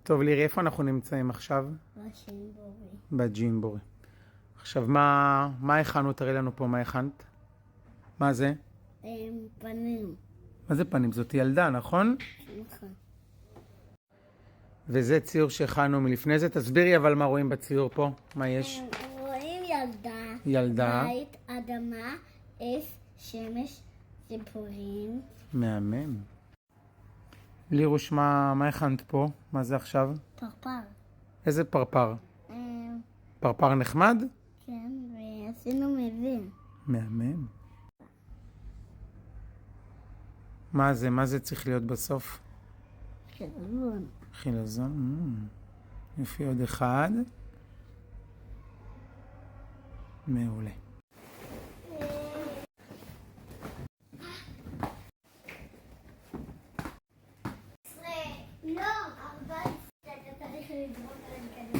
טוב, לירי, איפה אנחנו נמצאים עכשיו? בג'ימבורי. בג'ימבורי. עכשיו, מה הכנו? תראי לנו פה מה הכנת. מה זה? פנים. מה זה פנים? זאת ילדה, נכון? נכון. וזה ציור שהכנו מלפני זה. תסבירי אבל מה רואים בציור פה. מה יש? רואים ילדה. ילדה. בית, אדמה, עץ, שמש, ציפורים. מהמם. לירוש, מה הכנת פה? מה זה עכשיו? פרפר. איזה פרפר? פרפר נחמד? כן, ועשינו מבין. מהמם. מה זה? מה זה צריך להיות בסוף? חלבון. חילזון. יופי, עוד אחד. מעולה. לא, אבל אתה צריך לזרוק על הכדור.